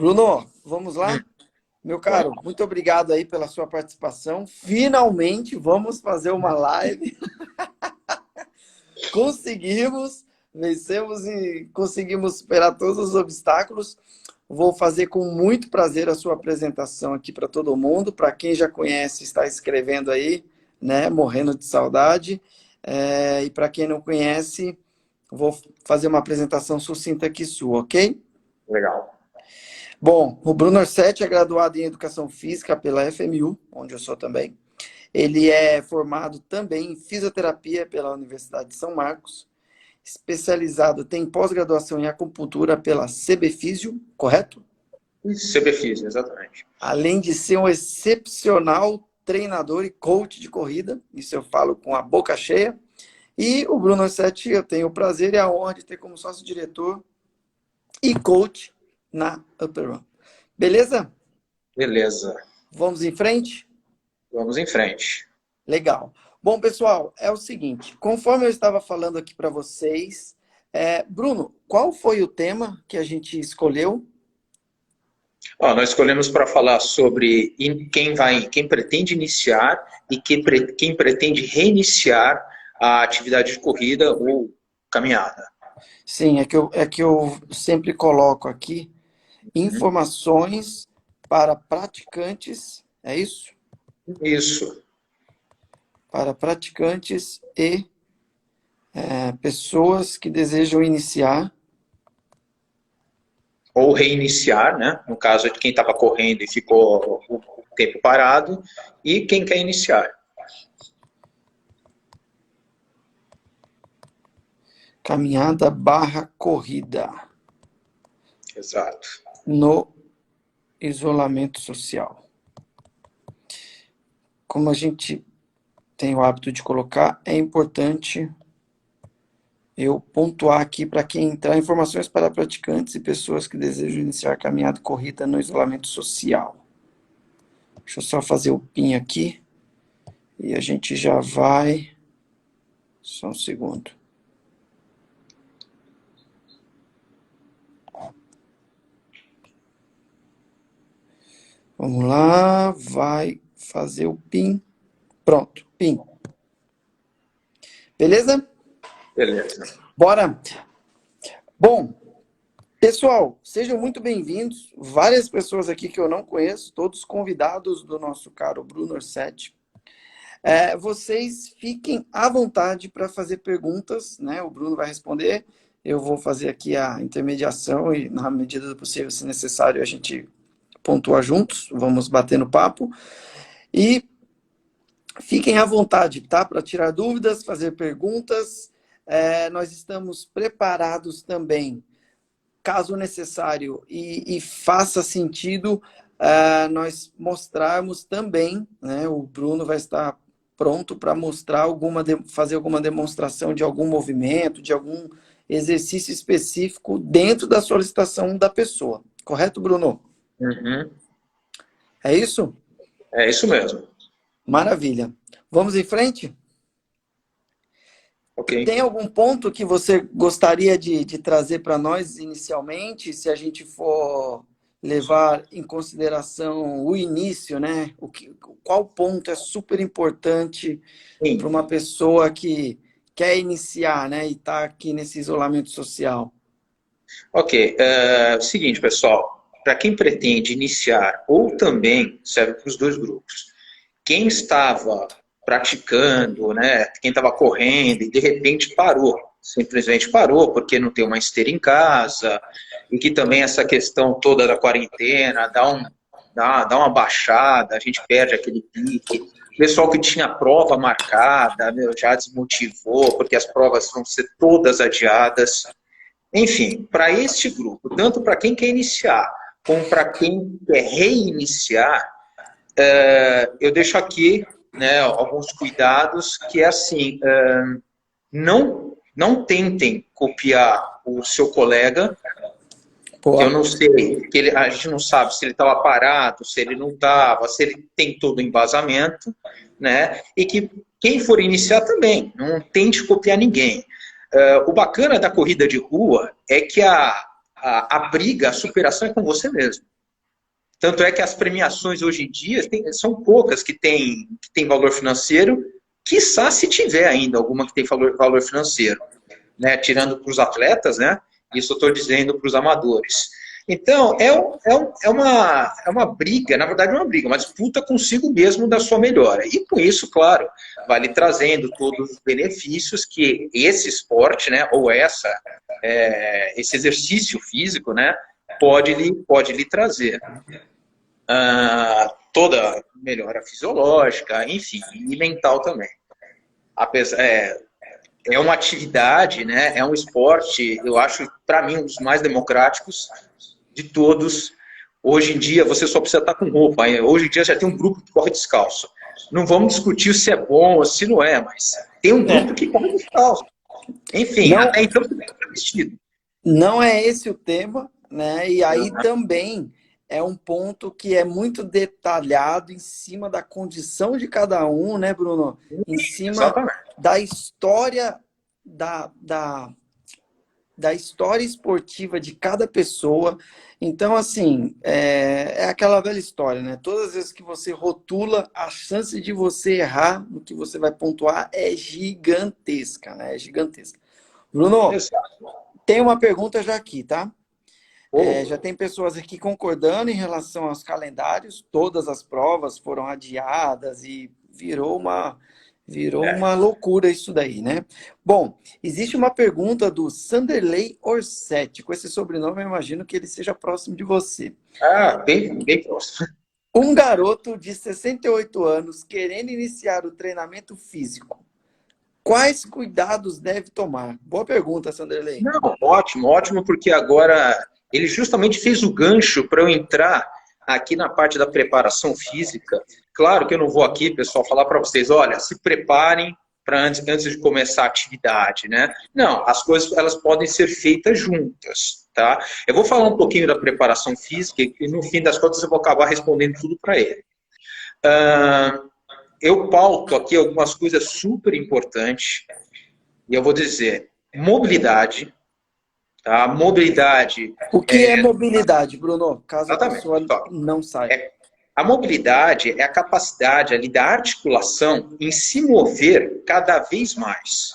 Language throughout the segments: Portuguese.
Bruno, vamos lá? Meu caro, muito obrigado aí pela sua participação. Finalmente vamos fazer uma live. Conseguimos, vencemos e conseguimos superar todos os obstáculos. Vou fazer com muito prazer a sua apresentação aqui para todo mundo. Para quem já conhece, está escrevendo aí, né? Morrendo de saudade. E para quem não conhece, vou fazer uma apresentação sucinta aqui sua, ok? Legal. Bom, o Bruno Orsetti é graduado em Educação Física pela FMU, onde eu sou também. Ele é formado também em Fisioterapia pela Universidade de São Marcos, especializado, tem pós-graduação em Acupuntura pela CBFísio, correto? CBFísio, exatamente. Além de ser um excepcional treinador e coach de corrida, isso eu falo com a boca cheia. E o Bruno Orsetti, eu tenho o prazer e a honra de ter como sócio-diretor e coach na Upper Run. Beleza? Beleza. Vamos em frente? Vamos em frente. Legal. Bom, pessoal, é o seguinte, conforme eu estava falando aqui para vocês, Bruno, qual foi o tema que a gente escolheu? Nós escolhemos para falar sobre quem pretende iniciar e quem pretende reiniciar a atividade de corrida ou caminhada. Sim, é que eu sempre coloco aqui informações para praticantes, é isso? Isso. Para praticantes e pessoas que desejam iniciar. Ou reiniciar, né? No caso de quem estava correndo e ficou o tempo parado, e quem quer iniciar. Caminhada barra corrida. Exato. No isolamento social. Como a gente tem o hábito de colocar, é importante eu pontuar aqui para quem entrar informações para praticantes e pessoas que desejam iniciar caminhada e corrida no isolamento social. Deixa eu só fazer o PIN aqui e a gente já vai. Só um segundo. Vamos lá, vai fazer o PIN. Pronto, PIN. Beleza? Beleza. Bora! Bom, pessoal, sejam muito bem-vindos. Várias pessoas aqui que eu não conheço, todos convidados do nosso caro Bruno Orsetti. Vocês fiquem à vontade para fazer perguntas, né? O Bruno vai responder, eu vou fazer aqui a intermediação e, na medida do possível, se necessário, a gente pontua juntos, vamos bater no papo. E fiquem à vontade, tá? Para tirar dúvidas, fazer perguntas. Nós estamos preparados também, caso necessário e faça sentido, nós mostrarmos também, né? O Bruno vai estar pronto para mostrar fazer alguma demonstração de algum movimento, de algum exercício específico dentro da solicitação da pessoa. Correto, Bruno? Uhum. É isso? É isso mesmo. Maravilha. Vamos em frente? Ok. Tem algum ponto que você gostaria de trazer para nós inicialmente, se a gente for levar em consideração o início, né? Qual ponto é super importante para uma pessoa que quer iniciar, né? E está aqui nesse isolamento social? Ok. Seguinte, pessoal. Para quem pretende iniciar, ou também serve para os dois grupos. Quem estava praticando, né, quem estava correndo e de repente parou, simplesmente parou porque não tem uma esteira em casa, e que também essa questão toda da quarentena dá uma baixada, a gente perde aquele pique. O pessoal que tinha prova marcada, meu, já desmotivou, porque as provas vão ser todas adiadas. Enfim, para este grupo, tanto para quem quer iniciar, como para quem quer reiniciar, eu deixo aqui, né, alguns cuidados, que é assim, não tentem copiar o seu colega, que eu não sei, a gente não sabe se ele estava parado, se ele não estava, se ele tem todo o embasamento, né, e que quem for iniciar também, não tente copiar ninguém. O bacana da corrida de rua é que a briga, a superação é com você mesmo. Tanto é que as premiações hoje em dia são poucas que têm valor financeiro, quiçá se tiver ainda alguma que tem valor financeiro, né? Tirando para os atletas, né? Isso eu estou dizendo para os amadores. Então, é uma briga, na verdade não é uma briga, uma disputa consigo mesmo da sua melhora. E com isso, claro, vai lhe trazendo todos os benefícios que esse esporte, né, ou esse exercício físico, né, pode lhe trazer. Toda melhora fisiológica, enfim, e mental também. É uma atividade, né, é um esporte, eu acho, para mim, um dos mais democráticos de todos. Hoje em dia, você só precisa estar com roupa. Hoje em dia já tem um grupo que corre descalço. Não vamos discutir se é bom ou se não é, mas tem um grupo que corre descalço. Enfim, não, até então você está vestido. Não é esse o tema, né? E aí também é um ponto que é muito detalhado em cima da condição de cada um, né, Bruno? Em cima Exatamente. da história da história esportiva de cada pessoa. Então, assim, é aquela velha história, né? Todas as vezes que você rotula, a chance de você errar no que você vai pontuar é gigantesca, né? É gigantesca. Bruno, tem uma pergunta já aqui, tá? Já tem pessoas aqui concordando em relação aos calendários. Todas as provas foram adiadas e virou uma loucura isso daí, né? Bom, existe uma pergunta do Sanderley Orsetti. Com esse sobrenome, eu imagino que ele seja próximo de você. Bem próximo. Um garoto de 68 anos querendo iniciar o treinamento físico. Quais cuidados deve tomar? Boa pergunta, Sanderley. Não, ótimo, porque agora ele justamente fez o gancho para eu entrar aqui na parte da preparação física. Claro que eu não vou aqui, pessoal, falar para vocês, olha, se preparem para antes de começar a atividade, né? Não, as coisas elas podem ser feitas juntas, tá? Eu vou falar um pouquinho da preparação física e no fim das contas eu vou acabar respondendo tudo para ele. Eu pauto aqui algumas coisas super importantes e eu vou dizer mobilidade, tá? Mobilidade. O que é mobilidade, Bruno? Caso a pessoa não saiba. A mobilidade é a capacidade ali da articulação em se mover cada vez mais.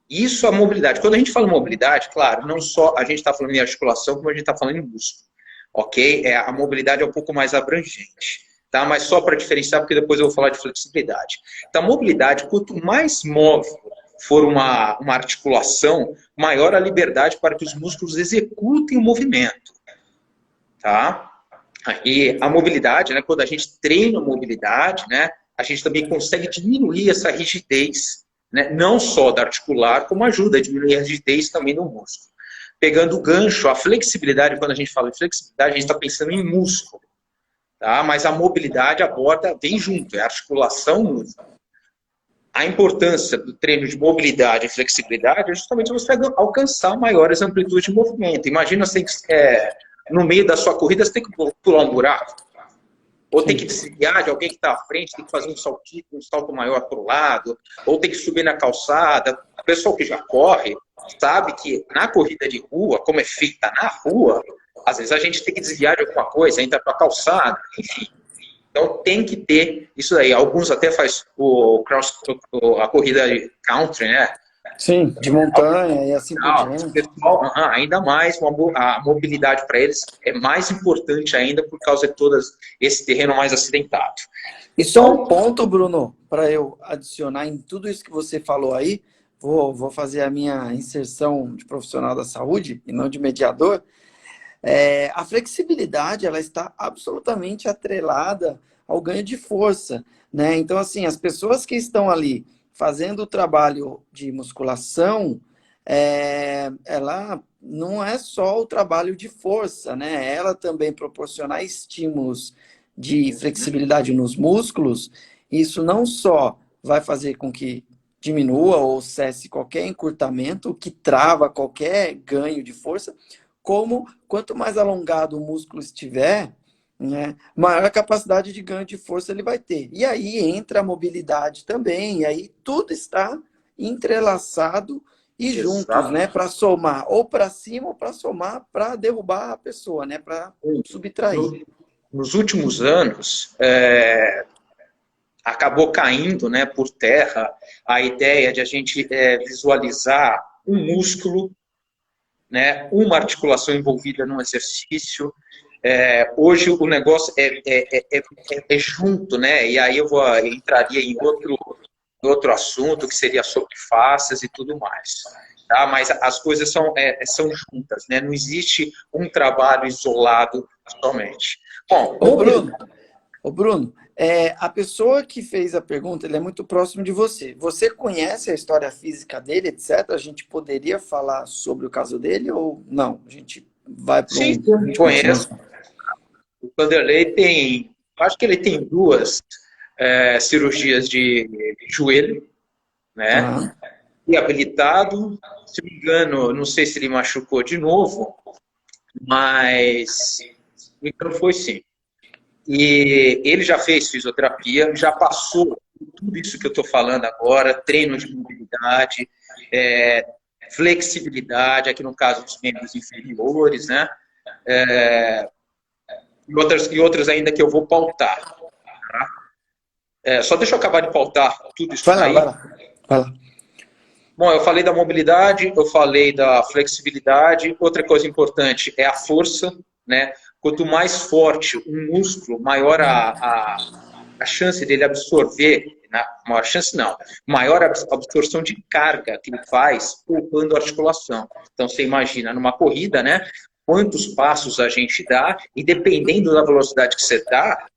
Isso é a mobilidade. Quando a gente fala em mobilidade, claro, não só a gente está falando em articulação, como a gente está falando em músculo. Ok? A mobilidade é um pouco mais abrangente. Tá? Mas só para diferenciar, porque depois eu vou falar de flexibilidade. Então, a mobilidade, quanto mais móvel for uma articulação, maior a liberdade para que os músculos executem o movimento. Tá? E a mobilidade, né, quando a gente treina a mobilidade, né, a gente também consegue diminuir essa rigidez, né, não só da articular, como ajuda a diminuir a rigidez também no músculo. Pegando o gancho, a flexibilidade, quando a gente fala em flexibilidade, a gente está pensando em músculo. Tá? Mas a mobilidade vem junto, é articulação músculo. A importância do treino de mobilidade e flexibilidade é justamente você alcançar maiores amplitudes de movimento. Imagina você, no meio da sua corrida, você tem que pular um buraco. Ou tem que desviar de alguém que está à frente, tem que fazer um salto maior para o lado, ou tem que subir na calçada. O pessoal que já corre sabe que na corrida de rua, como é feita na rua, às vezes a gente tem que desviar de alguma coisa, entra para a calçada, enfim. Então tem que ter isso aí. Alguns até fazem a corrida de country, né? Sim, de montanha e assim por diante. Pessoal, ainda mais, a mobilidade para eles é mais importante ainda por causa de todo esse terreno mais acidentado. E só um ponto, Bruno, para eu adicionar em tudo isso que você falou aí, vou fazer a minha inserção de profissional da saúde e não de mediador. A flexibilidade ela está absolutamente atrelada ao ganho de força, né? Então, assim, as pessoas que estão ali fazendo o trabalho de musculação, ela não é só o trabalho de força, né? Ela também proporcionar estímulos de flexibilidade nos músculos, isso não só vai fazer com que diminua ou cesse qualquer encurtamento, que trava qualquer ganho de força, como quanto mais alongado o músculo estiver, né, maior a capacidade de ganho de força ele vai ter. E aí entra a mobilidade também, e aí tudo está entrelaçado ir juntos, Exato. né? Para somar, ou para cima, ou para somar, para derrubar a pessoa, né? Para subtrair. Nos últimos anos, acabou caindo, né, por terra a ideia de a gente visualizar um músculo, né, uma articulação envolvida num exercício. Hoje o negócio é junto, né? E aí entraria em outro assunto, que seria sobre faces e tudo mais. Tá? Mas as coisas são juntas, né? Não existe um trabalho isolado somente. Bom, Ô Bruno, a pessoa que fez a pergunta, ele é muito próximo de você. Você conhece a história física dele, etc? A gente poderia falar sobre o caso dele ou não? A gente vai para sim, a gente continua. conheço. O Vanderlei acho que ele tem 2 cirurgias de joelho, né? Tá. E habilitado, se não me engano, não sei se ele machucou de novo, mas se não me engano foi sim. E ele já fez fisioterapia, já passou por tudo isso que eu estou falando agora, treino de mobilidade, flexibilidade, aqui no caso dos membros inferiores, né? E outras ainda que eu vou pautar. Tá? Só deixa eu acabar de pautar tudo isso Vai daí. lá. Bom, eu falei da mobilidade, eu falei da flexibilidade. Outra coisa importante é a força, né? Quanto mais forte um músculo, maior a chance dele absorver, maior chance não, maior a absorção de carga que ele faz, poupando a articulação. Então, você imagina, numa corrida, né? Quantos passos a gente dá, e dependendo da velocidade que você dá,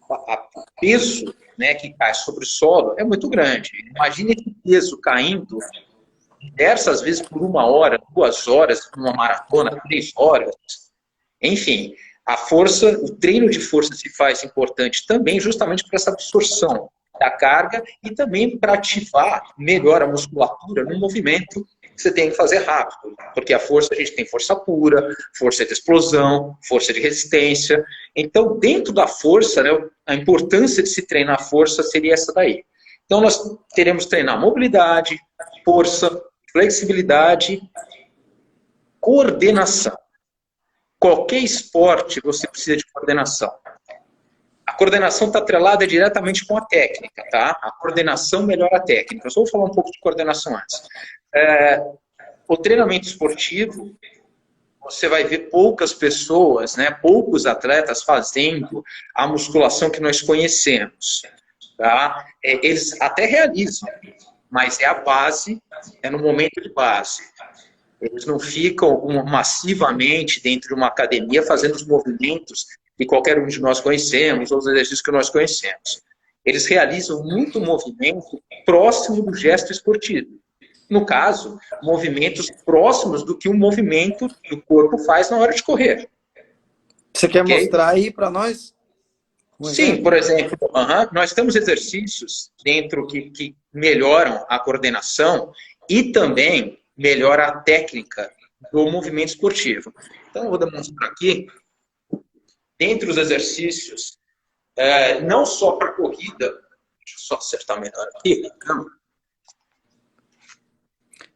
o peso, né, que cai sobre o solo é muito grande. Imagine esse peso caindo diversas vezes por 1 hora, 2 horas, numa maratona, 3 horas. Enfim, a força, o treino de força se faz importante também justamente para essa absorção da carga e também para ativar melhor a musculatura no movimento que você tem que fazer rápido. Porque a força, a gente tem força pura, força de explosão, força de resistência. Então, dentro da força, né, a importância de se treinar a força seria essa daí. Então, nós teremos que treinar mobilidade, força, flexibilidade, coordenação. Qualquer esporte você precisa de coordenação. A coordenação está atrelada diretamente com a técnica, tá? A coordenação melhora a técnica. Eu só vou falar um pouco de coordenação antes. O treinamento esportivo, você vai ver poucas pessoas, né, poucos atletas fazendo a musculação que nós conhecemos. Tá? Eles até realizam, mas é a base, é no momento de base. Eles não ficam massivamente dentro de uma academia fazendo os movimentos que qualquer um de nós conhecemos, ou os exercícios que nós conhecemos. Eles realizam muito movimento próximo do gesto esportivo. No caso, movimentos próximos do que um movimento que o corpo faz na hora de correr. Você quer mostrar aí para nós? Sim, por exemplo, nós temos exercícios dentro que melhoram a coordenação e também melhora a técnica do movimento esportivo. Então, eu vou demonstrar aqui, dentre os exercícios, não só para corrida, deixa eu só acertar melhor aqui,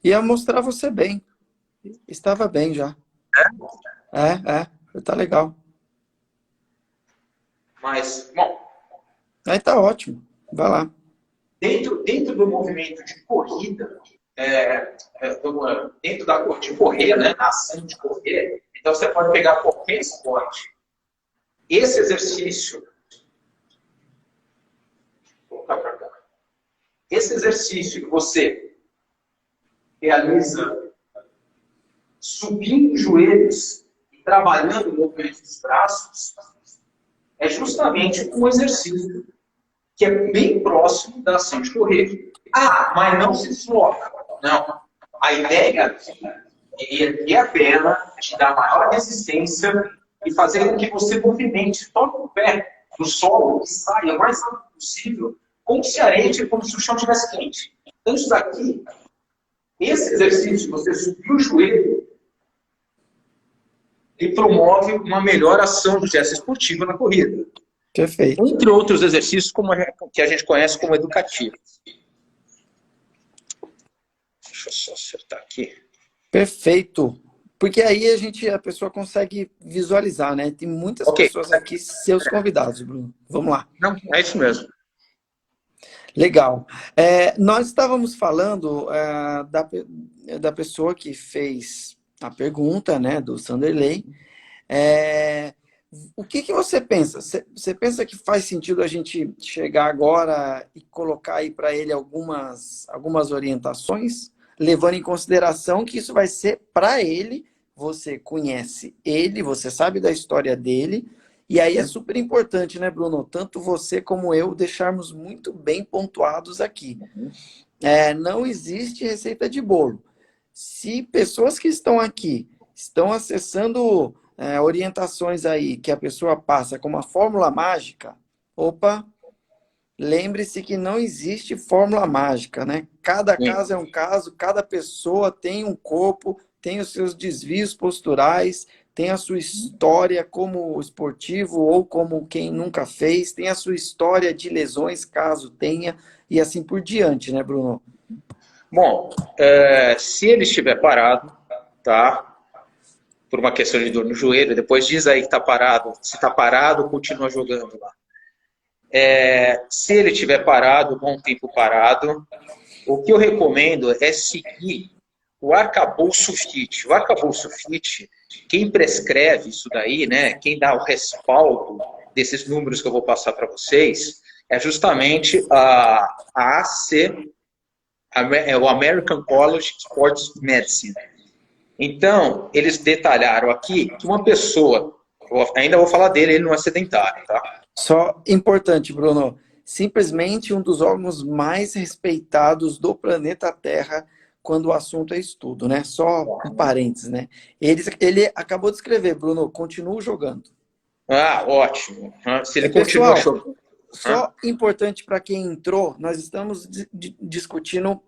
ia mostrar você bem. Estava bem já. Tá legal. Mas, bom... Aí tá ótimo. Vai lá. Dentro do movimento de corrida, dentro de correr, né, na ação de correr, então você pode pegar qualquer esporte. Esse exercício... Vou colocar para cá. Esse exercício que você realiza subindo os joelhos e trabalhando o movimento dos braços, é justamente um exercício que é bem próximo da ação de correr. Mas não se desloca. Não. A ideia aqui é erguer a perna, te dar maior resistência e fazer com que você movimente todo o pé do solo e saia o mais rápido possível, como se a areia, como se o chão estivesse quente. Então, isso daqui, esse exercício, você subir o joelho, ele promove uma melhor ação do gesto esportivo na corrida. Perfeito. Entre outros exercícios que a gente conhece como educativos. Deixa eu só acertar aqui. Perfeito. Porque aí a pessoa consegue visualizar, né? Tem muitas Ok. pessoas aqui, seus convidados, Bruno. Vamos lá. Não, é isso mesmo. Legal. Nós estávamos falando da pessoa que fez a pergunta, né, do Sanderley. É, o que você pensa? Você pensa que faz sentido a gente chegar agora e colocar aí para ele algumas orientações, levando em consideração que isso vai ser para ele, você conhece ele, você sabe da história dele, e aí é super importante, né, Bruno? Tanto você como eu deixarmos muito bem pontuados aqui. Não existe receita de bolo. Se pessoas que estão aqui estão acessando orientações aí que a pessoa passa como uma fórmula mágica, opa, lembre-se que não existe fórmula mágica, né? Cada Sim. caso é um caso, cada pessoa tem um corpo, tem os seus desvios posturais, tem a sua história como esportivo ou como quem nunca fez, tem a sua história de lesões, caso tenha, e assim por diante, né, Bruno? Bom, se ele estiver parado, tá? Por uma questão de dor no joelho, depois diz aí que está parado. Se está parado, continua jogando lá. Se ele estiver parado, bom tempo parado, o que eu recomendo é seguir o arcabouço fit. O arcabouço fit, quem prescreve isso daí, né? Quem dá o respaldo desses números que eu vou passar para vocês, é justamente a AC, o American College Sports Medicine. Então, eles detalharam aqui que uma pessoa, ainda vou falar dele, ele não é sedentário, tá? Só importante, Bruno, simplesmente um dos órgãos mais respeitados do planeta Terra quando o assunto é estudo, né? Só um parênteses, né? Ele acabou de escrever, Bruno, continua jogando. Ah, ótimo. Se ele continua Pessoal, jogando. só importante para quem entrou, nós estamos discutindo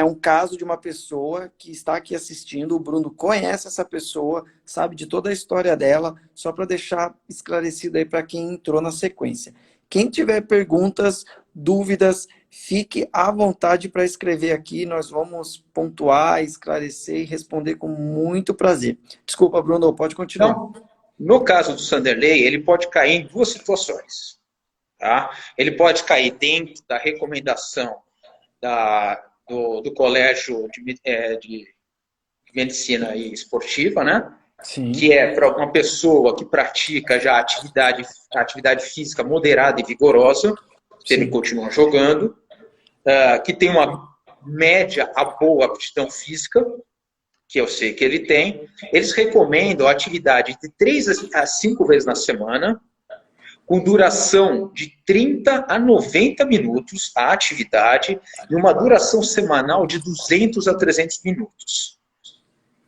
um caso de uma pessoa que está aqui assistindo. O Bruno conhece essa pessoa, sabe de toda a história dela, só para deixar esclarecido aí para quem entrou na sequência. Quem tiver perguntas, dúvidas, fique à vontade para escrever aqui. Nós vamos pontuar, esclarecer e responder com muito prazer. Desculpa, Bruno, pode continuar. Então, no caso do Sanderley, ele pode cair em duas situações. Tá? Ele pode cair dentro da recomendação do Colégio de Medicina e Esportiva, né? Sim. Que é para uma pessoa que pratica já atividade física moderada e vigorosa, se ele continua jogando, que tem uma média a boa aptidão física, que eu sei que ele tem. Eles recomendam a atividade de 3 a 5 vezes na semana, com duração de 30 a 90 minutos a atividade e uma duração semanal de 200 a 300 minutos.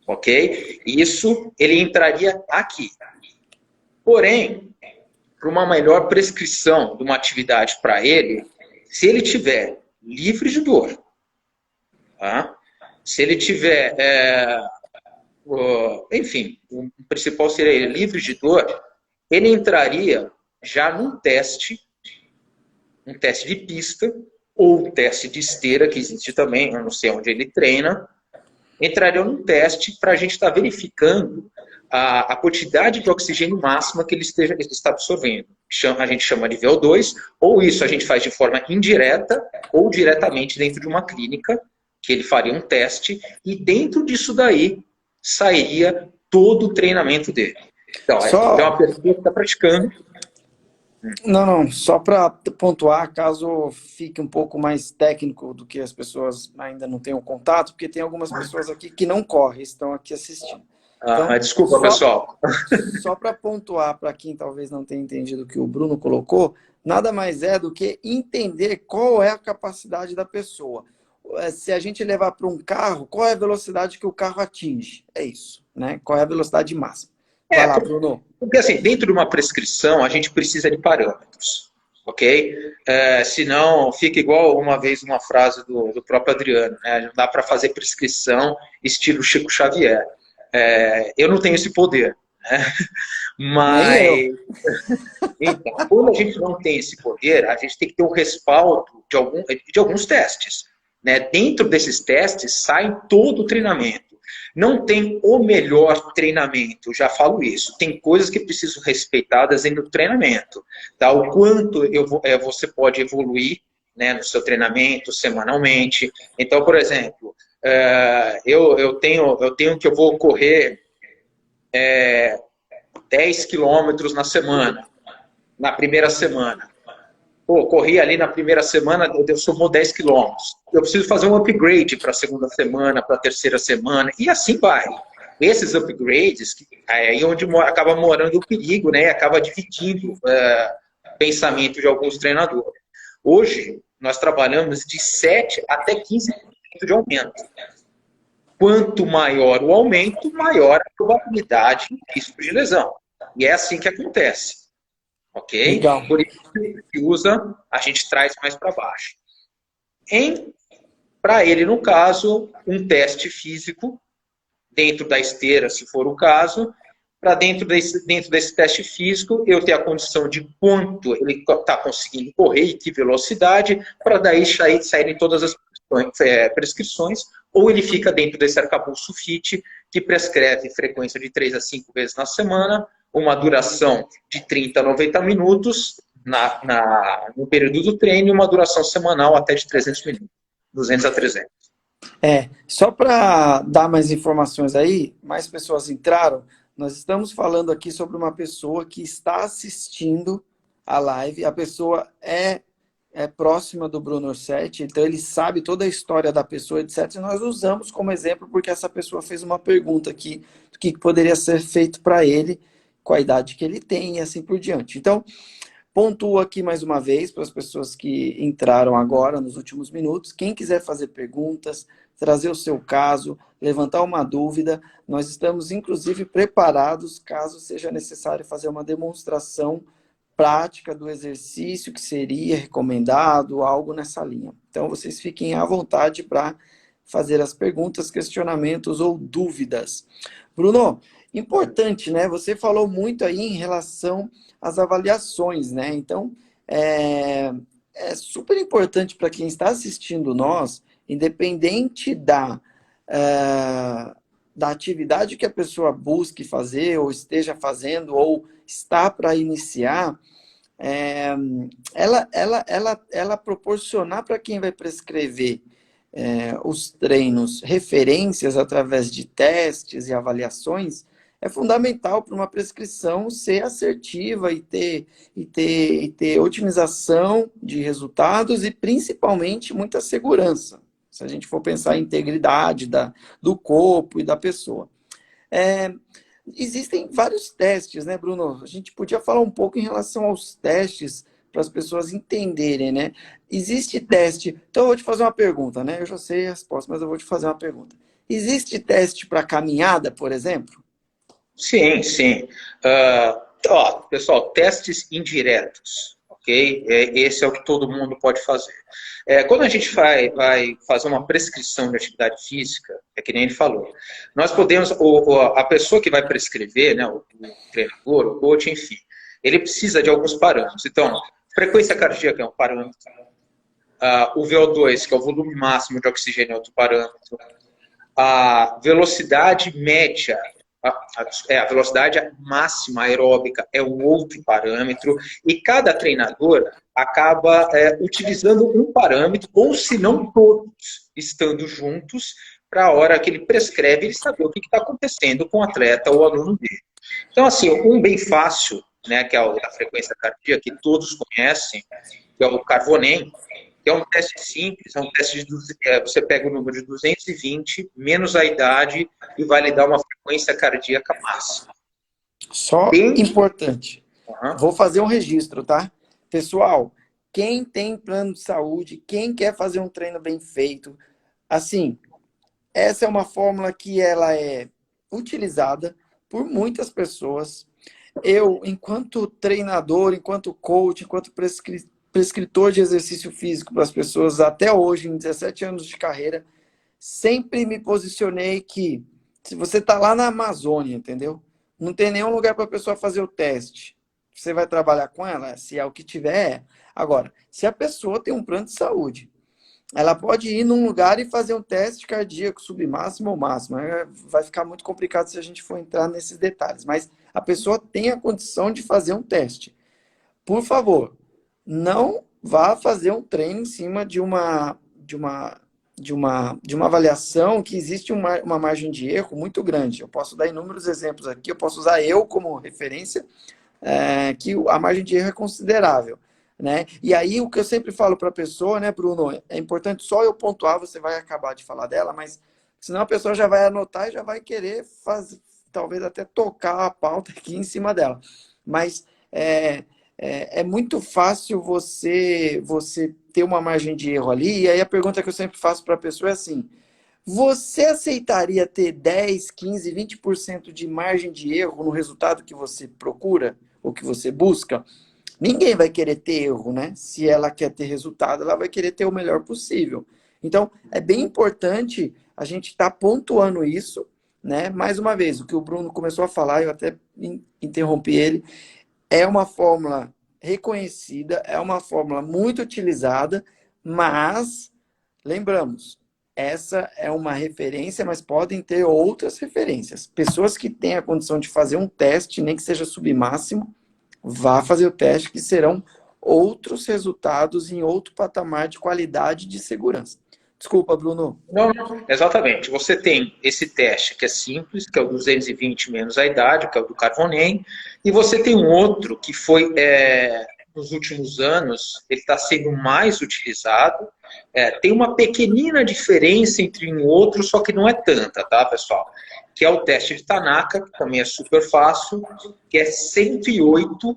Ok? Isso ele entraria aqui. Porém, para uma melhor prescrição de uma atividade para ele, se ele tiver livre de dor, tá? Se ele tiver, enfim, o principal seria ele livre de dor, ele entraria já num teste, um teste de pista ou um teste de esteira, que existe também, eu não sei onde ele treina, entraria num teste para a gente estar verificando a quantidade de oxigênio máxima que ele está absorvendo. A gente chama de VO2, ou isso a gente faz de forma indireta ou diretamente dentro de uma clínica, que ele faria um teste, e dentro disso daí sairia todo o treinamento dele. Então, é uma pessoa que está praticando. Não, só para pontuar, caso fique um pouco mais técnico do que as pessoas ainda não tenham contato, porque tem algumas pessoas aqui que não correm, estão aqui assistindo. Então, desculpa, pessoal. Só para pontuar para quem talvez não tenha entendido o que o Bruno colocou, nada mais é do que entender qual é a capacidade da pessoa. Se a gente levar para um carro, qual é a velocidade que o carro atinge? É isso, né? Qual é a velocidade máxima? Vai lá, Bruno. Porque, assim, dentro de uma prescrição, a gente precisa de parâmetros, ok? Senão, fica igual uma vez uma frase do próprio Adriano, né? Não dá para fazer prescrição estilo Chico Xavier. Eu não tenho esse poder, né? Mas, então, quando a gente não tem esse poder, a gente tem que ter o respaldo de alguns testes. né? Dentro desses testes sai todo o treinamento. Não tem o melhor treinamento, já falo isso. Tem coisas que precisam ser respeitadas dentro do treinamento. Tá? O quanto você pode evoluir, né, no seu treinamento semanalmente. Então, por exemplo, eu tenho que eu vou correr 10 quilômetros na semana, na primeira semana. Pô, corri ali na primeira semana, eu somou 10 quilômetros. Eu preciso fazer um upgrade para a segunda semana, para a terceira semana, e assim vai. Esses upgrades, é aí onde acaba morando o perigo, né? Acaba dividindo o pensamento de alguns treinadores. Hoje, nós trabalhamos de 7 até 15% de aumento. Quanto maior o aumento, maior a probabilidade de risco de lesão. E é assim que acontece. Ok? Legal. Por isso que usa, a gente traz mais para baixo. Para ele, no caso, um teste físico, dentro da esteira, se for o caso, para dentro desse teste físico, eu ter a condição de quanto ele está conseguindo correr e que velocidade, para daí saírem todas as prescrições, ou ele fica dentro desse arcabouço FIT, que prescreve frequência de 3 a 5 vezes na semana, uma duração de 30 a 90 minutos no período do treino e uma duração semanal até de 300 minutos, 200 a 300. Só para dar mais informações aí, mais pessoas entraram, nós estamos falando aqui sobre uma pessoa que está assistindo a live, a pessoa é próxima do Bruno Orsetti, então ele sabe toda a história da pessoa, etc. E nós usamos como exemplo porque essa pessoa fez uma pergunta aqui do que poderia ser feito para ele, com a idade que ele tem e assim por diante. Então, pontuo aqui mais uma vez para as pessoas que entraram agora, nos últimos minutos. Quem quiser fazer perguntas, trazer o seu caso, levantar uma dúvida, nós estamos, inclusive, preparados, caso seja necessário fazer uma demonstração prática do exercício que seria recomendado, algo nessa linha. Então, vocês fiquem à vontade para fazer as perguntas, questionamentos ou dúvidas. Bruno, importante, né? Você falou muito aí em relação às avaliações, né? Então, é super importante para quem está assistindo nós, independente da atividade que a pessoa busque fazer, ou esteja fazendo, ou está para iniciar, ela proporcionar para quem vai prescrever os treinos referências através de testes e avaliações é fundamental para uma prescrição ser assertiva e ter otimização de resultados e principalmente muita segurança, se a gente for pensar em integridade do corpo e da pessoa. Existem vários testes, né, Bruno? A gente podia falar um pouco em relação aos testes para as pessoas entenderem, né? Existe teste... Então, eu vou te fazer uma pergunta, né? Eu já sei a resposta, mas eu vou te fazer uma pergunta. Existe teste para caminhada, por exemplo? Sim, sim. Pessoal, testes indiretos, ok? Esse é o que todo mundo pode fazer. Quando a gente vai fazer uma prescrição de atividade física, é que nem ele falou, nós podemos, a pessoa que vai prescrever, né, o treinador, o coach, enfim, ele precisa de alguns parâmetros. Então, frequência cardíaca é um parâmetro, o VO2, que é o volume máximo de oxigênio, é outro parâmetro, a velocidade média, a velocidade máxima aeróbica é um outro parâmetro, e cada treinador acaba utilizando um parâmetro, ou se não todos, estando juntos, para a hora que ele prescreve, ele saber o que está acontecendo com o atleta ou aluno dele. Então, assim, um bem fácil, né, que é a frequência cardíaca, que todos conhecem, que é o Carbonem, que é um teste simples, é um teste você pega o número de 220, menos a idade, e vai lhe dar uma frequência cardíaca máxima. Só importante. Vou fazer um registro, tá? Pessoal, quem tem plano de saúde, quem quer fazer um treino bem feito, assim, essa é uma fórmula que ela é utilizada por muitas pessoas. Eu, enquanto treinador, enquanto coach, enquanto prescritor de exercício físico para as pessoas, até hoje, em 17 anos de carreira, sempre me posicionei que, se você está lá na Amazônia, entendeu? Não tem nenhum lugar para a pessoa fazer o teste. Você vai trabalhar com ela? Se é o que tiver, é. Agora, se a pessoa tem um plano de saúde, ela pode ir num lugar e fazer um teste cardíaco submáximo ou máximo. Vai ficar muito complicado se a gente for entrar nesses detalhes. Mas a pessoa tem a condição de fazer um teste. Por favor, não vá fazer um treino em cima de uma avaliação que existe uma margem de erro muito grande. Eu posso dar inúmeros exemplos aqui, eu posso usar eu como referência, que a margem de erro é considerável. Né? E aí, o que eu sempre falo para a pessoa, né, Bruno, é importante só eu pontuar, você vai acabar de falar dela, mas senão a pessoa já vai anotar e já vai querer fazer, talvez até tocar a pauta aqui em cima dela. Mas é muito fácil você ter uma margem de erro ali, e aí a pergunta que eu sempre faço para a pessoa é assim: você aceitaria ter 10, 15, 20% de margem de erro no resultado que você procura, ou que você busca? Ninguém vai querer ter erro, né? Se ela quer ter resultado, ela vai querer ter o melhor possível. Então, é bem importante a gente estar pontuando isso, né? Mais uma vez, o que o Bruno começou a falar, eu até interrompi ele, é uma fórmula reconhecida, é uma fórmula muito utilizada, mas, lembramos, essa é uma referência, mas podem ter outras referências. Pessoas que têm a condição de fazer um teste, nem que seja submáximo, vá fazer o teste, que serão outros resultados em outro patamar de qualidade e de segurança. Desculpa, Bruno. Não, exatamente. Você tem esse teste que é simples, que é o 220 menos a idade, que é o do Carbonem, e você tem um outro que foi, nos últimos anos, ele está sendo mais utilizado. Tem uma pequenina diferença entre um e outro, só que não é tanta, tá, pessoal? Que é o teste de Tanaka, que também é super fácil, que é 108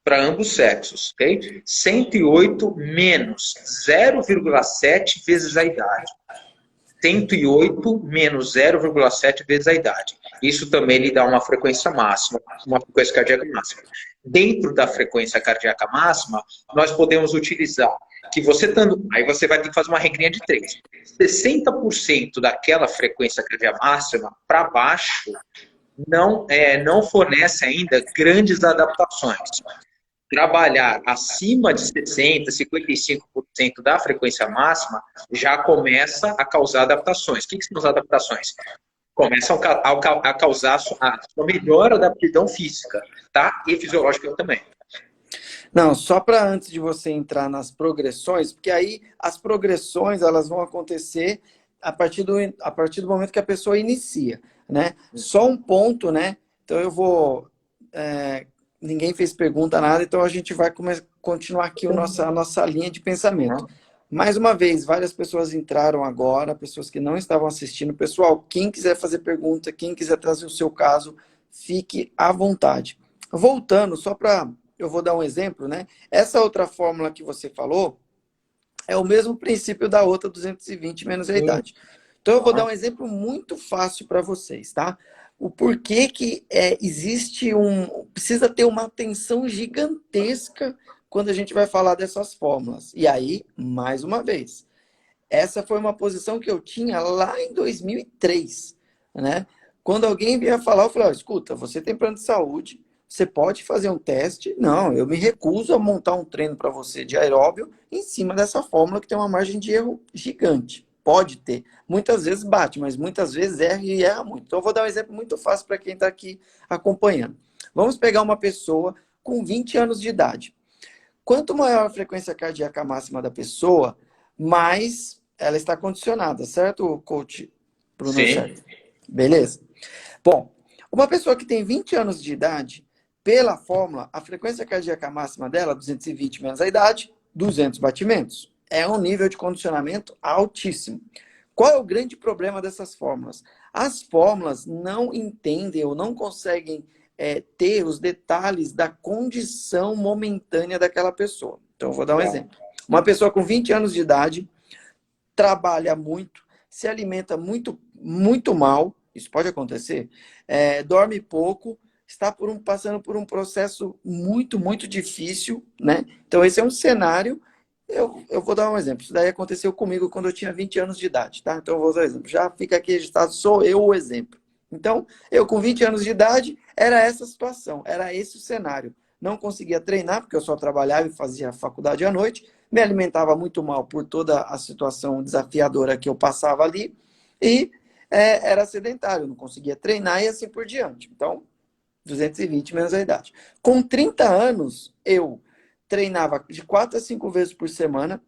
para ambos sexos, ok? 108 menos 0,7 vezes a idade. 108 menos 0,7 vezes a idade. Isso também lhe dá uma frequência máxima, uma frequência cardíaca máxima. Dentro da frequência cardíaca máxima, nós podemos utilizar que você estando, aí você vai ter que fazer uma regrinha de 3. 60% daquela frequência cardíaca máxima para baixo não fornece ainda grandes adaptações. Trabalhar acima de 60%, 55% da frequência máxima já começa a causar adaptações. O que são as adaptações? Começam a causar a sua melhora da aptidão física, tá? E fisiológica também. Não, só para antes de você entrar nas progressões, porque aí as progressões elas vão acontecer a partir do momento que a pessoa inicia, né? Só um ponto, né? Então eu vou... ninguém fez pergunta, nada, então a gente vai continuar aqui a nossa linha de pensamento. Mais uma vez, várias pessoas entraram agora, pessoas que não estavam assistindo. Pessoal, quem quiser fazer pergunta, quem quiser trazer o seu caso, fique à vontade. Voltando, só para... Eu vou dar um exemplo, né? Essa outra fórmula que você falou é o mesmo princípio da outra 220 menos a idade. Então, eu vou dar um exemplo muito fácil para vocês, tá? O porquê que precisa ter uma atenção gigantesca quando a gente vai falar dessas fórmulas. E aí, mais uma vez, essa foi uma posição que eu tinha lá em 2003, né? Quando alguém vinha falar, eu falei, escuta, você tem plano de saúde, você pode fazer um teste? Não, eu me recuso a montar um treino para você de aeróbio em cima dessa fórmula que tem uma margem de erro gigante. Pode ter. Muitas vezes bate, mas muitas vezes erra e erra muito. Então, eu vou dar um exemplo muito fácil para quem está aqui acompanhando. Vamos pegar uma pessoa com 20 anos de idade. Quanto maior a frequência cardíaca máxima da pessoa, mais ela está condicionada, certo, coach Bruno? Sim. Certo? Beleza. Bom, uma pessoa que tem 20 anos de idade, pela fórmula, a frequência cardíaca máxima dela, 220 menos a idade, 200 batimentos. É um nível de condicionamento altíssimo. Qual é o grande problema dessas fórmulas? As fórmulas não entendem ou não conseguem ter os detalhes da condição momentânea daquela pessoa. Então, eu vou dar um exemplo. Uma pessoa com 20 anos de idade, trabalha muito, se alimenta muito, muito mal, isso pode acontecer, dorme pouco, está passando por um processo muito, muito difícil, né? Então, esse é um cenário. Eu vou dar um exemplo. Isso daí aconteceu comigo quando eu tinha 20 anos de idade, tá? Então, eu vou dar um exemplo. Já fica aqui registrado, sou eu o exemplo. Então, eu com 20 anos de idade, era essa situação, era esse o cenário. não conseguia treinar, porque eu só trabalhava e fazia faculdade à noite, me alimentava muito mal por toda a situação desafiadora que eu passava ali, e era sedentário, não conseguia treinar e assim por diante. Então, 220 menos a idade. Com 30 anos, eu treinava de 4 a 5 vezes por semana,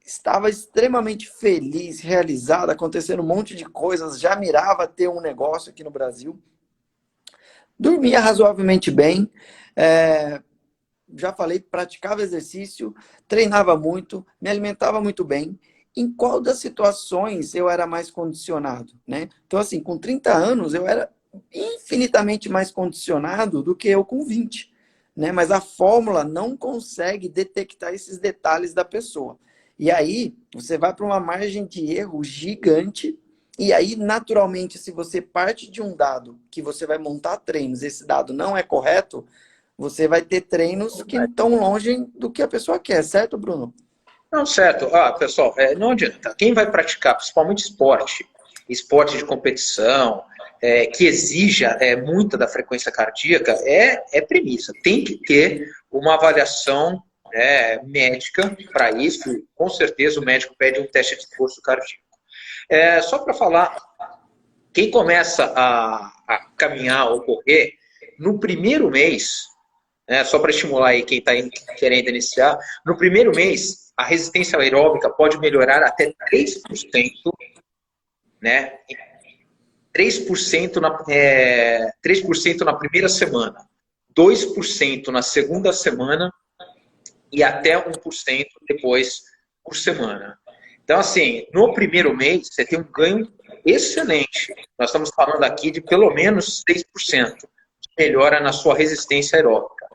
estava extremamente feliz, realizado, acontecendo um monte de coisas, já mirava ter um negócio aqui no Brasil, dormia razoavelmente bem, já falei, praticava exercício, treinava muito, me alimentava muito bem. Em qual das situações eu era mais condicionado, né? Então, assim, com 30 anos eu era infinitamente mais condicionado do que eu com 20, né? Mas a fórmula não consegue detectar esses detalhes da pessoa. E aí, você vai para uma margem de erro gigante, e aí, naturalmente, se você parte de um dado que você vai montar treinos, esse dado não é correto, você vai ter treinos que estão longe do que a pessoa quer, certo, Bruno? Não, certo. Pessoal, não adianta. Quem vai praticar, principalmente esporte de competição, que exija muita da frequência cardíaca, é premissa. Tem que ter uma avaliação médica para isso. Com certeza o médico pede um teste de esforço cardíaco. Só para falar, quem começa a caminhar ou correr, no primeiro mês, só para estimular aí quem está querendo iniciar, no primeiro mês, a resistência aeróbica pode melhorar até 3%, né? 3% 3% na primeira semana, 2% na segunda semana e até 1% depois por semana. Então, assim, no primeiro mês, você tem um ganho excelente. Nós estamos falando aqui de pelo menos 6% de melhora na sua resistência aeróbica.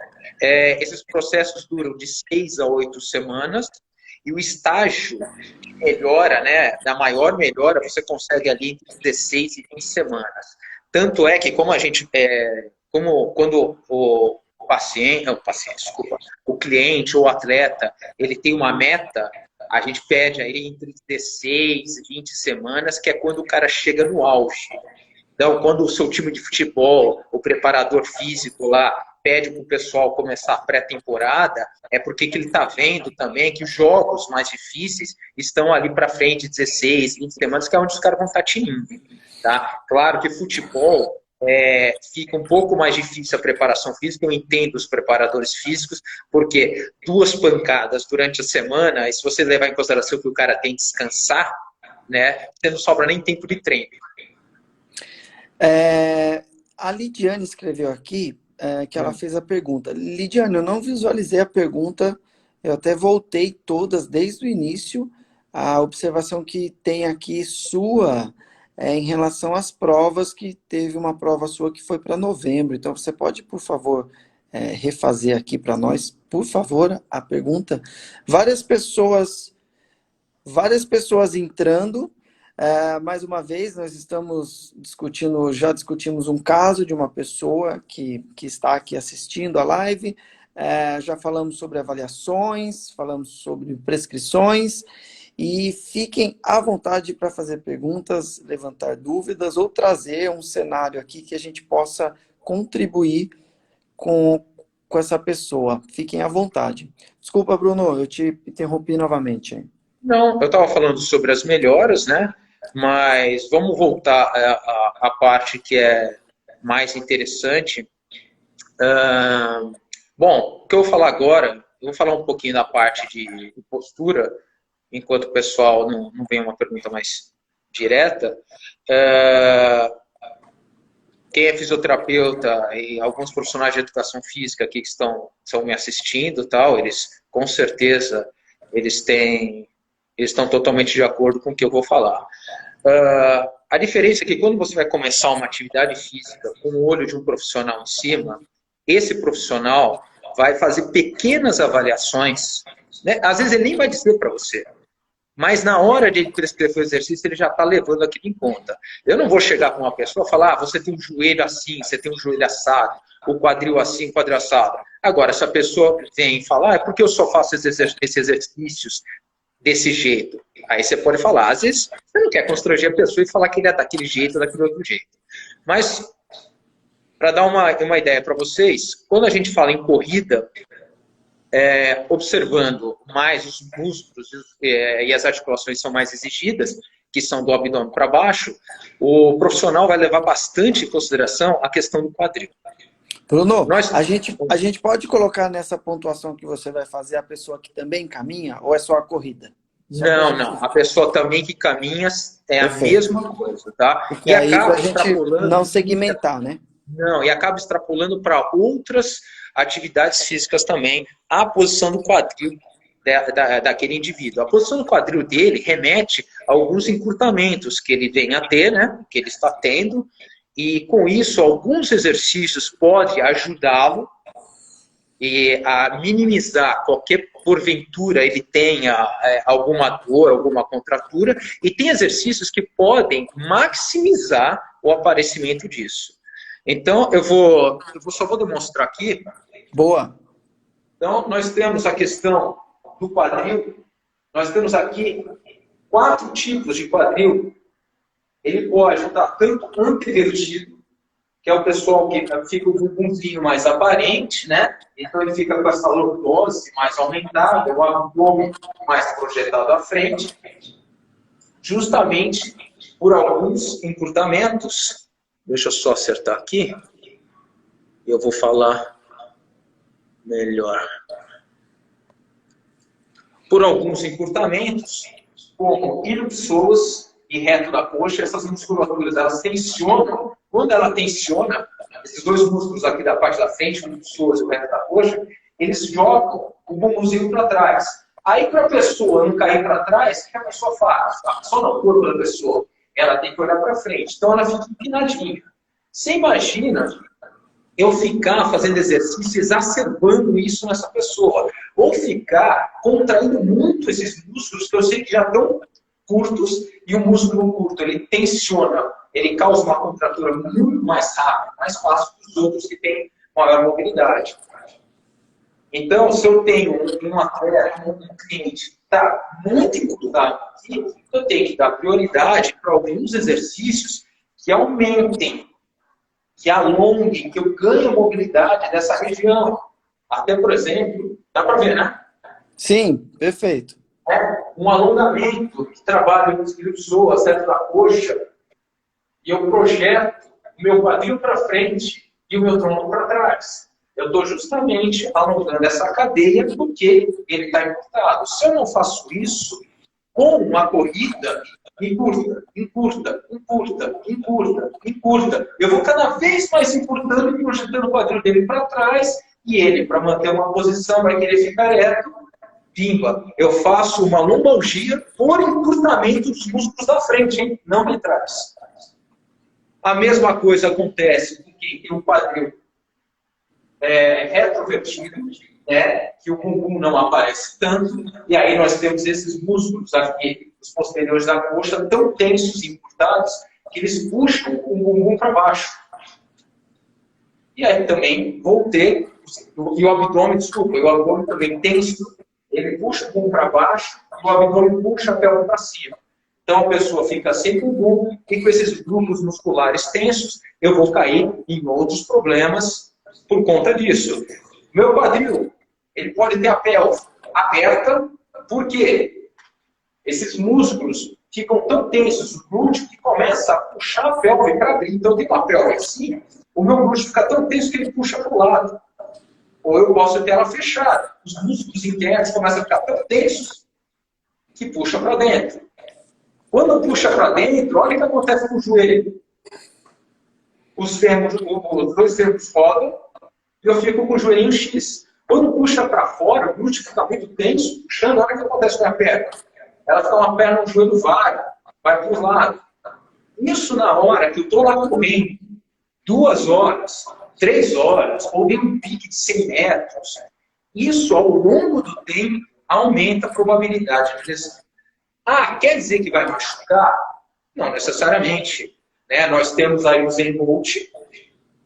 Esses processos duram de 6 a 8 semanas e o estágio de melhora, né, da maior melhora, você consegue ali entre 16 e 20 semanas. Tanto é que como a gente, quando o desculpa, o cliente ou o atleta, ele tem uma meta, a gente pede aí entre 16 e 20 semanas, que é quando o cara chega no auge. Então, quando o seu time de futebol, o preparador físico lá, pede para o pessoal começar a pré-temporada, é porque que ele está vendo também que os jogos mais difíceis estão ali para frente, 16, 20 semanas, que é onde os caras vão estar tinindo. Tá? Claro que futebol fica um pouco mais difícil a preparação física, eu entendo os preparadores físicos, porque 2 pancadas durante a semana, e se você levar em consideração que o cara tem que descansar, né, você não sobra nem tempo de treino. A Lidiane escreveu aqui que ela fez a pergunta. Lidiane, eu não visualizei a pergunta, eu até voltei todas desde o início. A observação que tem aqui sua em relação às provas, que teve uma prova sua que foi para novembro. Então, você pode, por favor, refazer aqui para nós, por favor, a pergunta. Várias pessoas entrando. Mais uma vez, nós estamos discutindo, já discutimos um caso de uma pessoa que está aqui assistindo a live, já falamos sobre avaliações, falamos sobre prescrições, e fiquem à vontade para fazer perguntas, levantar dúvidas ou trazer um cenário aqui que a gente possa contribuir com essa pessoa. Fiquem à vontade. Desculpa, Bruno, eu te interrompi novamente. Não, eu estava falando sobre as melhoras, né? Mas vamos voltar à parte que é mais interessante. Bom, o que eu vou falar agora, eu vou falar um pouquinho da parte de postura, enquanto o pessoal não vem uma pergunta mais direta. Quem é fisioterapeuta e alguns profissionais de educação física aqui que estão me assistindo, tal, eles com certeza eles estão totalmente de acordo com o que eu vou falar. A diferença é que quando você vai começar uma atividade física com o olho de um profissional em cima, esse profissional vai fazer pequenas avaliações, né? Às vezes ele nem vai dizer para você, mas na hora de ele prescrever o exercício, ele já está levando aquilo em conta. Eu não vou chegar com uma pessoa e falar, você tem um joelho assim, você tem um joelho assado, o quadril assim, o quadril assado. Agora, se a pessoa vem falar, é porque eu só faço esses exercícios desse jeito. Aí você pode falar, às vezes você não quer constranger a pessoa e falar que ele é daquele jeito ou daquele outro jeito. Mas para dar uma ideia para vocês, quando a gente fala em corrida, observando mais os músculos e as articulações são mais exigidas, que são do abdômen para baixo, o profissional vai levar bastante em consideração a questão do quadril. Bruno, a gente pode colocar nessa pontuação que você vai fazer a pessoa que também caminha, ou é só a corrida? Não. A pessoa também que caminha é a mesma coisa, tá? Porque e aí a gente não segmentar, né? Não, e acaba extrapolando para outras atividades físicas também a posição do quadril daquele indivíduo. A posição do quadril dele remete a alguns encurtamentos que ele vem a ter, né? Que ele está tendo, e com isso alguns exercícios podem ajudá-lo a minimizar qualquer, porventura, ele tenha alguma dor, alguma contratura, e tem exercícios que podem maximizar o aparecimento disso. Então, eu só vou demonstrar aqui. Boa. Então, nós temos a questão do quadril. Nós temos aqui 4 tipos de quadril. Ele pode estar tanto antevertido, que é o pessoal que fica o bumbumzinho mais aparente, né? Então ele fica com essa lordose mais aumentada, o abdômen mais projetado à frente, justamente por alguns encurtamentos. Deixa eu só acertar aqui. Eu vou falar melhor. Por alguns encurtamentos, como iliopsoas e reto da coxa, essas musculaturas, elas tensionam. Quando ela tensiona, esses dois músculos aqui da parte da frente, o iliopsoas e o reto da coxa, eles jogam o bumbumzinho para trás. Aí, para a pessoa não cair para trás, o que a pessoa faz? Só no corpo da pessoa. Ela tem que olhar para frente. Então, ela fica empinadinha. Você imagina eu ficar fazendo exercício exacerbando isso nessa pessoa. Ou ficar contraindo muito esses músculos que eu sei que já estão curtos, e o músculo curto, ele tensiona, ele causa uma contratura muito mais rápida, mais fácil que os outros que têm maior mobilidade. Então, se eu tenho um atleta, um cliente que está muito encurtado aqui, eu tenho que dar prioridade para alguns exercícios que aumentem, que alonguem, que eu ganhe mobilidade dessa região. Até, por exemplo, dá para ver, né? Sim, perfeito. Um alongamento que trabalha com iliopsoas, certo, da coxa, e eu projeto o meu quadril para frente e o meu tronco para trás. Eu estou justamente alongando essa cadeia porque ele está encurtado. Se eu não faço isso, com uma corrida, encurta. Eu vou cada vez mais encurtando e projetando o quadril dele para trás, e ele, para manter uma posição, vai querer ficar reto. Pimba, eu faço uma lombalgia por encurtamento dos músculos da frente, hein? Não de trás. A mesma coisa acontece porque tem um quadril retrovertido, né? Que o bumbum não aparece tanto, e aí nós temos esses músculos aqui, os posteriores da coxa, tão tensos e encurtados, que eles puxam o bumbum para baixo. E aí também vou ter, e o abdômen, desculpa, o abdômen também tenso, ele puxa o bumbum para baixo, e o abdômen puxa a pelve para cima. Então a pessoa fica sem bumbum, e com esses grupos musculares tensos, eu vou cair em outros problemas por conta disso. Meu quadril, ele pode ter a pelve aberta, porque esses músculos ficam tão tensos, o glúteo, que começa a puxar a pelve para abrir. Então tem uma pelve assim, o meu glúteo fica tão tenso que ele puxa para o lado. Ou eu posso ter ela fechada. Os músculos internos começam a ficar tão tensos que puxa para dentro. Quando puxa para dentro, olha o que acontece com o joelho. Os dois fêmurs rodam e eu fico com o joelhinho X. Quando puxa para fora, o glúteo fica muito tenso, puxando, olha o que acontece com a perna. Ela fica uma perna no joelho vai para o lado. Isso na hora que eu estou lá correndo, 2 horas, 3 horas, ou dei um pique de 100 metros, isso ao longo do tempo aumenta a probabilidade de lesão. Ah, quer dizer que vai machucar? Não necessariamente. Né? Nós temos aí o Usain Bolt,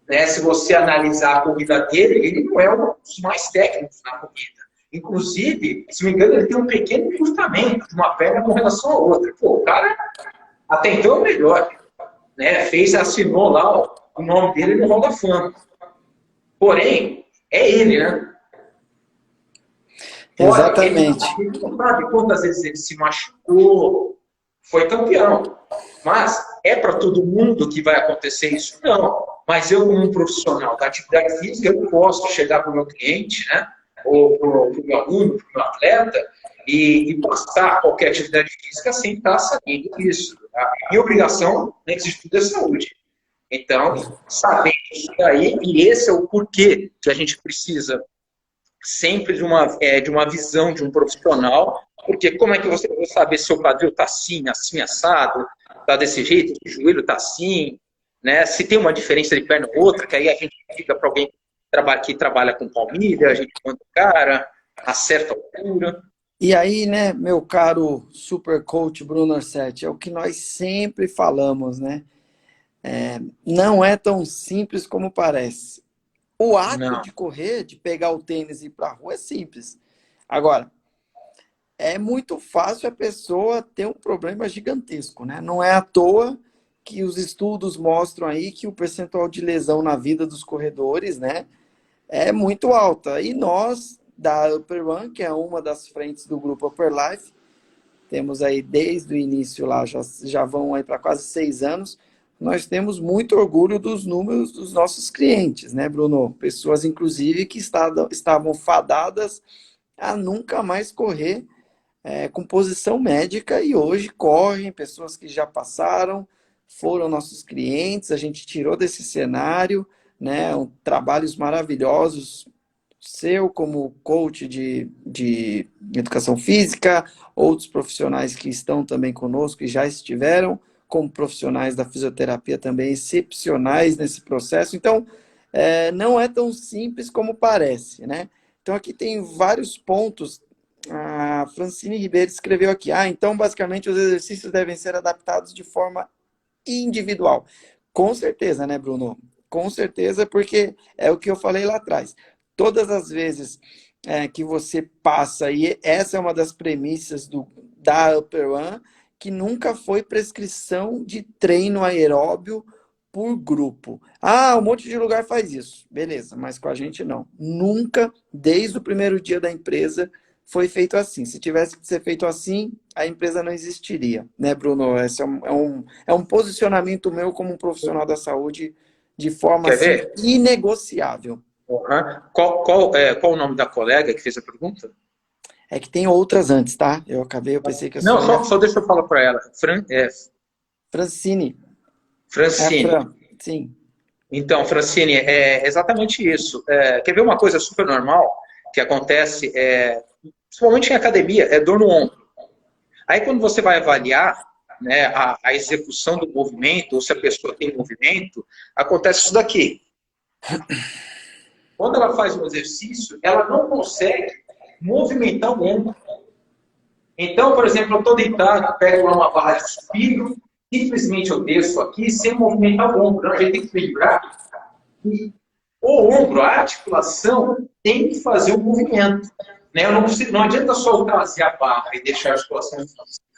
né? Se você analisar a corrida dele, ele não é um dos mais técnicos na corrida. Inclusive, se não me engano, ele tem um pequeno encurtamento de uma perna com relação à outra. Pô, o cara até então é o melhor. Né? Assinou lá o nome dele no Hall da Fama. Porém, é ele, né? Exatamente. Ele não sabe quantas vezes ele se machucou, foi campeão. Mas é para todo mundo que vai acontecer isso? Não. Mas eu, como um profissional da atividade física, eu posso chegar para o meu cliente, né? Ou para o meu aluno, para o meu atleta, e passar qualquer atividade física sem estar sabendo disso. A minha obrigação, antes de tudo, é saúde. Então, sabendo isso daí, e esse é o porquê que a gente precisa sempre de uma visão de um profissional, porque como é que você vai saber se o quadril está assim, assim, assado, está desse jeito, se o joelho está assim, né? Se tem uma diferença de perna ou outra, que aí a gente fica para alguém que trabalha com palmilha, a gente manda o cara, acerta a altura. E aí, né, meu caro super coach Bruno Orsetti, é o que nós sempre falamos, né? Não é tão simples como parece. O ato Não, de correr, de pegar o tênis e ir para a rua é simples. Agora, é muito fácil a pessoa ter um problema gigantesco, né? Não é à toa que os estudos mostram aí que o percentual de lesão na vida dos corredores, né, é muito alta. E nós, da Upper One, que é uma das frentes do grupo Upper Life, temos aí desde o início lá, já vão aí para quase 6 anos, nós temos muito orgulho dos números dos nossos clientes, né, Bruno? Pessoas, inclusive, que estavam fadadas a nunca mais correr com posição médica e hoje correm, pessoas que já passaram, foram nossos clientes, a gente tirou desse cenário, né, trabalhos maravilhosos, seu como coach de educação física, outros profissionais que estão também conosco e já estiveram, como profissionais da fisioterapia também excepcionais nesse processo. Então, não é tão simples como parece, né? Então, aqui tem vários pontos. A Francine Ribeiro escreveu aqui, então, basicamente, os exercícios devem ser adaptados de forma individual. Com certeza, né, Bruno? Com certeza, porque é o que eu falei lá atrás. Todas as vezes que você passa, e essa é uma das premissas da Upper One, que nunca foi prescrição de treino aeróbio por grupo. Um monte de lugar faz isso. Beleza, mas com a gente não. Nunca, desde o primeiro dia da empresa, foi feito assim. Se tivesse que ser feito assim, a empresa não existiria, né, Bruno? Esse é um posicionamento meu como um profissional da saúde de forma quer assim, ver? inegociável. Uhum. Qual o nome da colega que fez a pergunta? É que tem outras antes, tá? Eu pensei que a Não, sua ia... só deixa eu falar para ela. Francine. É a Francine. Fran, sim. Então, Francine, é exatamente isso. Quer ver uma coisa super normal que acontece, principalmente em academia, é dor no ombro. Aí, quando você vai avaliar, né, a execução do movimento, ou se a pessoa tem movimento, acontece isso daqui. Quando ela faz um exercício, ela não consegue movimentar o ombro. Então, por exemplo, eu estou deitado, pego lá uma barra de supino, simplesmente eu desço aqui sem movimentar o ombro. Não, a gente tem que lembrar que o ombro, a articulação, tem que fazer um movimento. Né? Não adianta só trazer a barra e deixar a articulação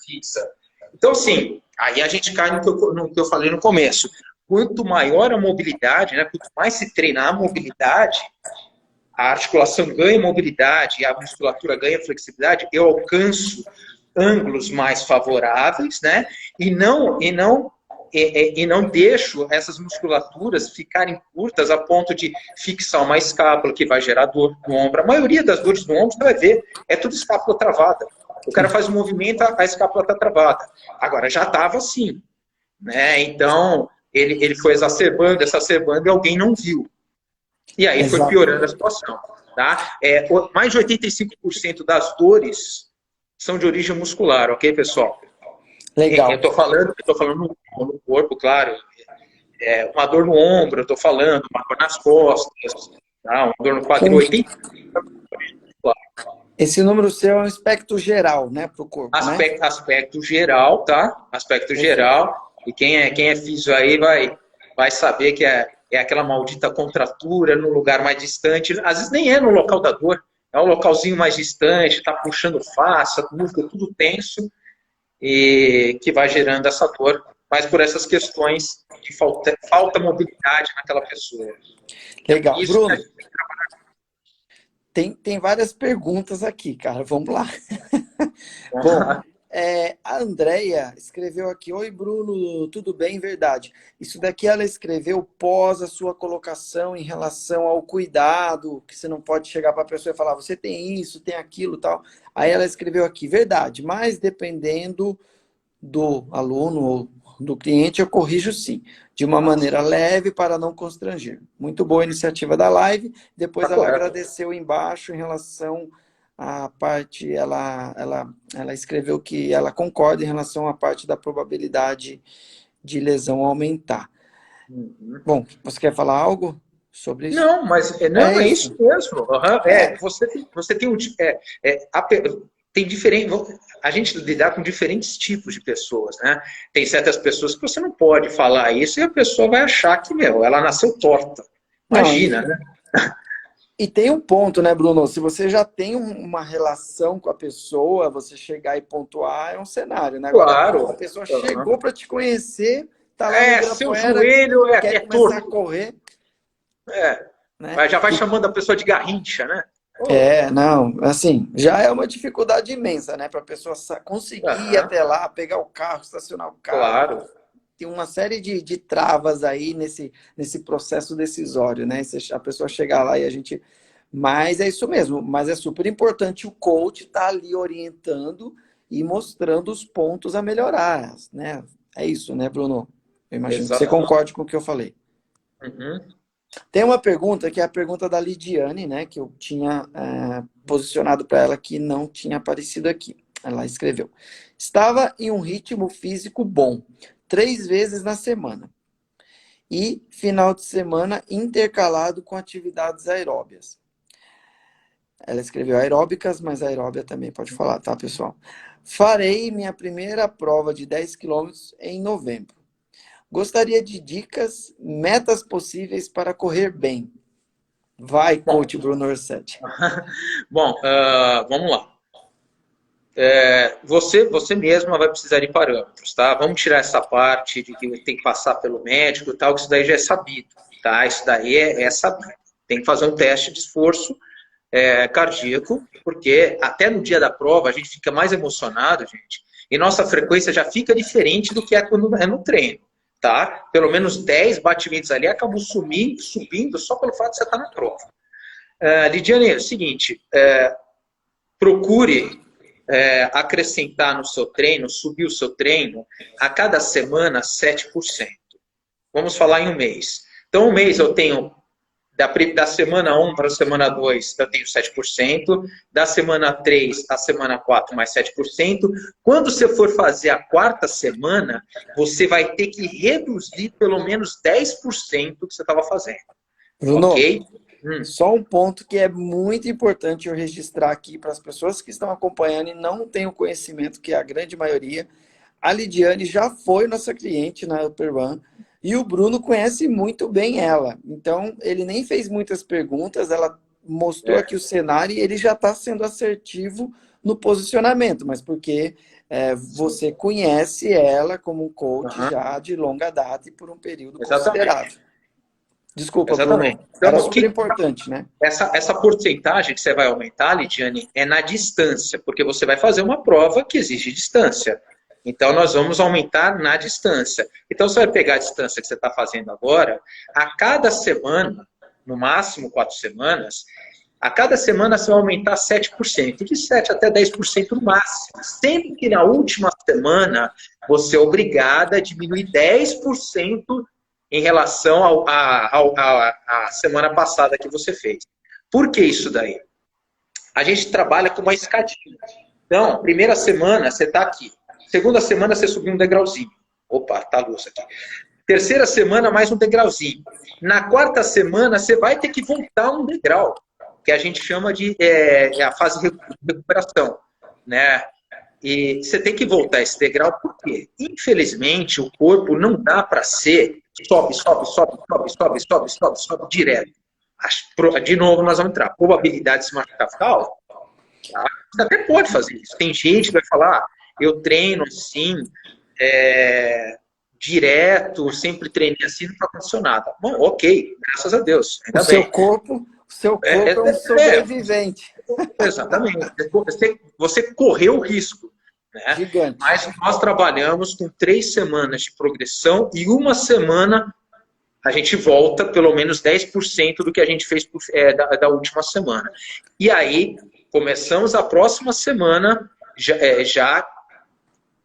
fixa. Então, assim, aí a gente cai no que eu falei no começo. Quanto maior a mobilidade, né, quanto mais se treinar a mobilidade, a articulação ganha mobilidade, a musculatura ganha flexibilidade, eu alcanço ângulos mais favoráveis, né? E não deixo essas musculaturas ficarem curtas a ponto de fixar uma escápula que vai gerar dor no ombro. A maioria das dores no ombro, você vai ver, é tudo escápula travada. O cara faz um movimento, a escápula está travada. Agora, já estava assim, né? Então, ele foi exacerbando e alguém não viu. E aí foi Exato. piorando a situação. Tá? Mais de 85% das dores são de origem muscular, ok, pessoal? Legal. Eu estou falando no corpo, claro. Uma dor no ombro, eu estou falando, uma dor nas costas, tá? Uma dor no quadril, 80%. Esse número seu é um aspecto geral, né, para o corpo, né? Aspecto geral, tá? Aspecto geral. E quem é físio aí vai saber que é aquela maldita contratura no lugar mais distante. Às vezes nem é no local da dor, é um localzinho mais distante, está puxando face, músculo tudo tenso, e que vai gerando essa dor mas por essas questões de falta mobilidade naquela pessoa. Legal. Isso Bruno, tem várias perguntas aqui, cara. Vamos lá. Bom, a Andrea escreveu aqui: Oi, Bruno, tudo bem? Verdade. Isso daqui ela escreveu pós a sua colocação em relação ao cuidado, que você não pode chegar para a pessoa e falar, você tem isso, tem aquilo, tal. Aí ela escreveu aqui: verdade, mas dependendo do aluno ou do cliente, eu corrijo sim, de uma maneira leve para não constranger. Muito boa a iniciativa da live. Depois ela agradeceu embaixo em relação à parte, ela escreveu que ela concorda em relação à parte da probabilidade de lesão aumentar. Bom, você quer falar algo sobre isso? Não, mas não, é isso mesmo. Você tem tem diferente. A gente lidar com diferentes tipos de pessoas, né? Tem certas pessoas que você não pode falar isso e a pessoa vai achar que, ela nasceu torta. Imagina, né? E tem um ponto, né, Bruno? Se você já tem uma relação com a pessoa, você chegar e pontuar é um cenário, né? Agora, claro. a pessoa chegou para te conhecer, tá lá no seu Ibirapuera, joelho quer começar a correr. Né? Mas já vai chamando a pessoa de garrincha, né? Não, assim, já é uma dificuldade imensa, né? Para a pessoa conseguir ir até lá, pegar o carro, estacionar o carro. Claro. Tem uma série de travas aí nesse processo decisório, né? A pessoa chegar lá e a gente... Mas é isso mesmo, mas é super importante o coach estar ali orientando e mostrando os pontos a melhorar, né? É isso, né, Bruno? Eu imagino que você concorde com o que eu falei. Tem uma pergunta que é a pergunta da Lidiane, né? Que eu tinha posicionado para ela que não tinha aparecido aqui. Ela escreveu: estava em um ritmo físico bom, 3 vezes na semana. E final de semana intercalado com atividades aeróbias. Ela escreveu aeróbicas, mas aeróbia também pode falar, tá, pessoal? Farei minha primeira prova de 10 quilômetros em novembro. Gostaria de dicas, metas possíveis para correr bem. Vai, coach Bruno Orsetti. Bom, vamos lá. Você mesma vai precisar de parâmetros, tá? Vamos tirar essa parte de que tem que passar pelo médico e tal, que isso daí já é sabido, tá? Isso daí é sabido. Tem que fazer um teste de esforço cardíaco, porque até no dia da prova a gente fica mais emocionado, gente, e nossa frequência já fica diferente do que é quando é no treino, tá? Pelo menos 10 batimentos ali acabam subindo só pelo fato de você estar na prova. Lidiane, é o seguinte, procure acrescentar no seu treino, subir o seu treino, a cada semana 7%. Vamos falar em um mês. Então, um mês eu tenho, da semana 1 para a semana 2, eu tenho 7%, da semana 3 à semana 4, mais 7%. Quando você for fazer a quarta semana, você vai ter que reduzir pelo menos 10% do que você estava fazendo. Bruno, ok? Só um ponto que é muito importante eu registrar aqui para as pessoas que estão acompanhando e não têm o conhecimento, que é a grande maioria. A Lidiane já foi nossa cliente na Upper e o Bruno conhece muito bem ela. Então, ele nem fez muitas perguntas, ela mostrou aqui o cenário e ele já está sendo assertivo no posicionamento, mas porque você conhece ela como um coach já de longa data e por um período considerável. Desculpa, exatamente. Bruno. Era super importante, né? Essa porcentagem que você vai aumentar, Lidiane, é na distância, porque você vai fazer uma prova que exige distância. Então, nós vamos aumentar na distância. Então, você vai pegar a distância que você está fazendo agora, a cada semana, no máximo 4 semanas, a cada semana você vai aumentar 7%, de 7% até 10% no máximo. Sendo que na última semana, você é obrigada a diminuir 10% em relação à semana passada que você fez. Por que isso daí? A gente trabalha com uma escadinha. Então, primeira semana, você está aqui. Segunda semana, você subiu um degrauzinho. Opa, tá a luz aqui. Terceira semana, mais um degrauzinho. Na quarta semana, você vai ter que voltar um degrau, que a gente chama de a fase de recuperação, né? E você tem que voltar esse degrau, porque, infelizmente, o corpo não dá para ser sobe direto. De novo, nós vamos entrar. Probabilidade de se machucar alta. Tá? Você até pode fazer isso. Tem gente que vai falar, eu treino assim, direto, sempre treinei assim, não aconteceu nada. Bom, ok, graças a Deus, ainda bem. O seu corpo é um sobrevivente. Exatamente. Você correu o risco, né? Gigante. Mas nós trabalhamos com 3 semanas de progressão e uma semana a gente volta pelo menos 10% do que a gente fez da última semana. E aí, começamos a próxima semana, já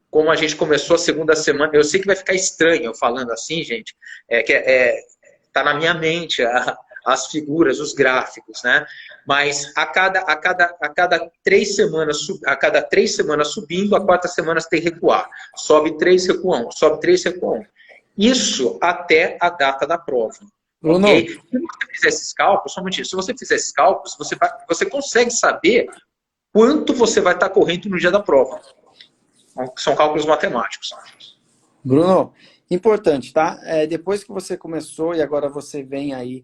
como a gente começou a segunda semana, eu sei que vai ficar estranho eu falando assim, gente, tá na minha mente as figuras, os gráficos, né? Mas a cada 3 semanas, a cada 3 semanas subindo, a quarta semana você tem que recuar. Sobe 3, recua 1, sobe 3, recua 1. Isso até a data da prova. Bruno, Okay? Se você fizer esses cálculos, somente isso, se você fizer esses cálculos, você consegue saber quanto você vai estar correndo no dia da prova. São cálculos matemáticos. Bruno, importante, tá? Depois que você começou e agora você vem aí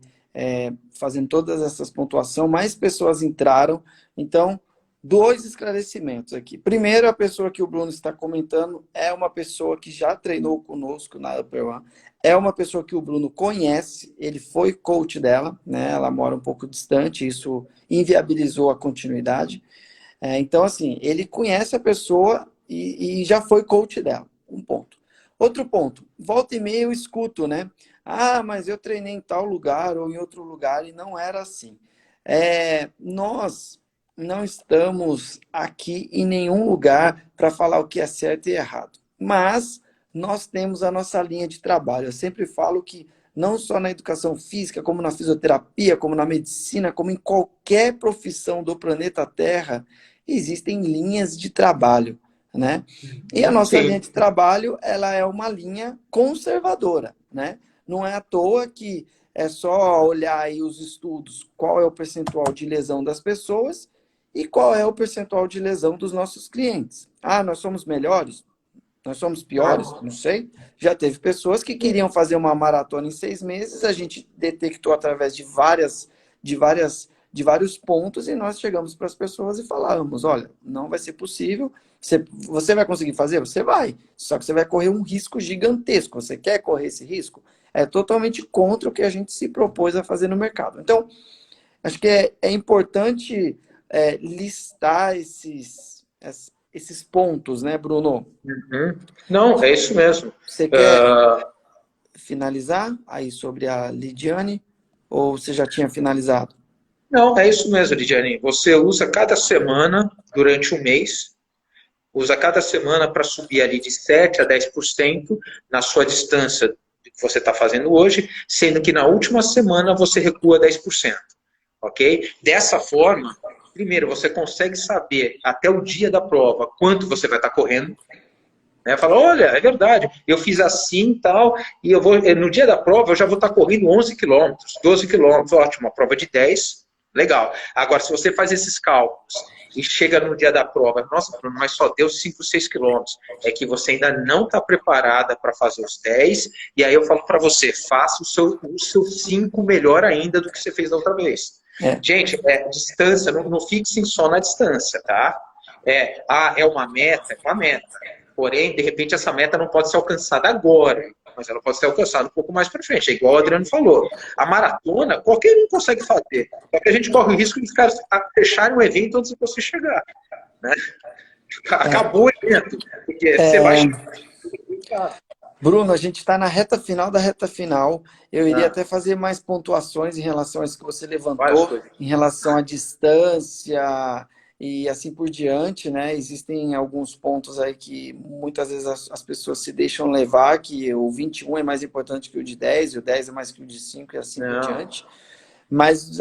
fazendo todas essas pontuações, mais pessoas entraram. Então, 2 esclarecimentos aqui. Primeiro, a pessoa que o Bruno está comentando é uma pessoa que já treinou conosco na Upper One. É uma pessoa que o Bruno conhece, ele foi coach dela, né? Ela mora um pouco distante, isso inviabilizou a continuidade. Então, assim, ele conhece a pessoa e já foi coach dela. Um ponto. Outro ponto, volta e meia eu escuto, né? Ah, mas eu treinei em tal lugar ou em outro lugar e não era assim. Nós não estamos aqui em nenhum lugar para falar o que é certo e errado. Mas nós temos a nossa linha de trabalho. Eu sempre falo que não só na educação física, como na fisioterapia, como na medicina, como em qualquer profissão do planeta Terra, existem linhas de trabalho, né? E a nossa linha de trabalho, ela é uma linha conservadora, né? Não é à toa que é só olhar aí os estudos, qual é o percentual de lesão das pessoas e qual é o percentual de lesão dos nossos clientes. Ah, nós somos melhores? Nós somos piores? Não sei. Já teve pessoas que queriam fazer uma maratona em 6 meses, a gente detectou através de vários pontos e nós chegamos para as pessoas e falávamos, olha, não vai ser possível, você vai conseguir fazer? Você vai, só que você vai correr um risco gigantesco. Você quer correr esse risco? É totalmente contra o que a gente se propôs a fazer no mercado. Então, acho que é importante listar esses pontos, né, Bruno? Uhum. Não, é isso mesmo. Você quer finalizar aí sobre a Lidiane? Ou você já tinha finalizado? Não, é isso mesmo, Lidiane. Você usa cada semana durante um mês, usa cada semana para subir ali de 7 a 10% na sua distância que você está fazendo hoje, sendo que na última semana você recua 10%. Ok? Dessa forma, primeiro, você consegue saber até o dia da prova quanto você vai estar correndo. Né? Fala, olha, é verdade, eu fiz assim e tal, e eu vou, no dia da prova eu já vou estar correndo 11 quilômetros, 12 quilômetros, ótimo, uma prova de 10, legal. Agora, se você faz esses cálculos e chega no dia da prova, nossa, Bruno, mas só deu 5, 6 quilômetros, é que você ainda não está preparada para fazer os 10, e aí eu falo para você, faça o seu 5 melhor ainda do que você fez da outra vez. Gente, distância, não fixem só na distância, tá? É uma meta, porém, de repente, essa meta não pode ser alcançada agora, mas ela pode ser alcançada um pouco mais para frente, é igual o Adriano falou. A maratona, qualquer um consegue fazer, só que a gente corre o risco de ficar fecharem um evento antes de você chegar, né? Acabou o evento, porque você vai chegar. Bruno, a gente está na reta final da reta final. Eu iria até fazer mais pontuações em relação a isso que você levantou, em relação à distância e assim por diante, né? Existem alguns pontos aí que muitas vezes as pessoas se deixam levar, que o 21 é mais importante que o de 10, e o 10 é mais que o de 5 e assim por diante. Mas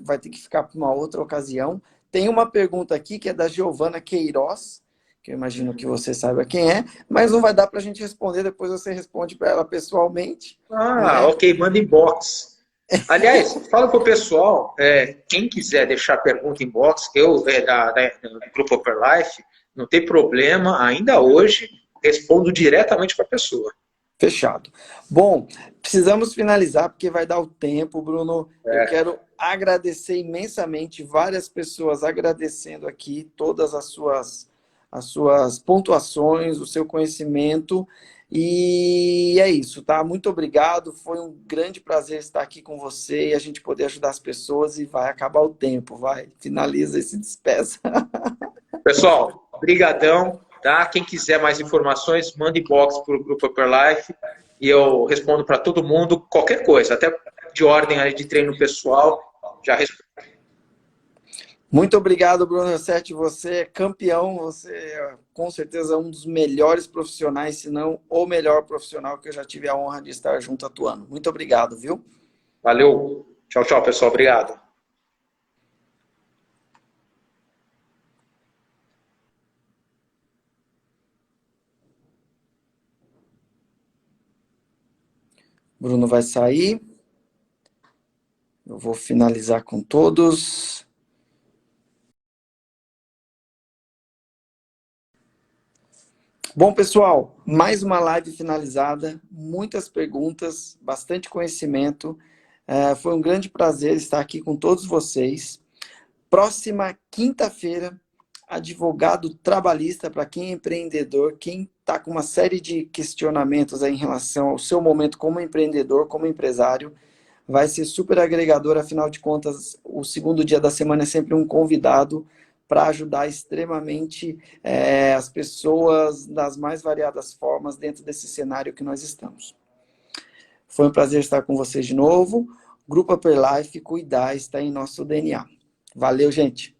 vai ter que ficar para uma outra ocasião. Tem uma pergunta aqui que é da Giovana Queiroz, que eu imagino que você saiba quem é, mas não vai dar para a gente responder, depois você responde para ela pessoalmente. Né? Ok, manda inbox. Aliás, fala para o pessoal, quem quiser deixar pergunta em inbox, eu, do Grupo Upper Life, não tem problema, ainda hoje, respondo diretamente para a pessoa. Fechado. Bom, precisamos finalizar, porque vai dar o tempo, Bruno. Eu quero agradecer imensamente, várias pessoas agradecendo aqui todas as suas pontuações, o seu conhecimento. E é isso, tá? Muito obrigado. Foi um grande prazer estar aqui com você e a gente poder ajudar as pessoas. E vai acabar o tempo, vai. Finaliza e se despeça. Pessoal, brigadão, tá? Quem quiser mais informações, manda inbox para o Grupo Upperlife e eu respondo para todo mundo, qualquer coisa, até de ordem aí de treino pessoal, já respondo. Muito obrigado, Bruno Sete. Você é campeão, você é com certeza um dos melhores profissionais, se não o melhor profissional que eu já tive a honra de estar junto atuando. Muito obrigado, viu? Valeu. Tchau, tchau, pessoal. Obrigado. Bruno vai sair. Eu vou finalizar com todos. Bom, pessoal, mais uma live finalizada, muitas perguntas, bastante conhecimento. Foi um grande prazer estar aqui com todos vocês. Próxima quinta-feira, advogado trabalhista, para quem é empreendedor, quem está com uma série de questionamentos aí em relação ao seu momento como empreendedor, como empresário, vai ser super agregador, afinal de contas, o segundo dia da semana é sempre um convidado para ajudar extremamente as pessoas das mais variadas formas dentro desse cenário que nós estamos. Foi um prazer estar com vocês de novo. Grupo Upperlife, cuidar está em nosso DNA. Valeu, gente!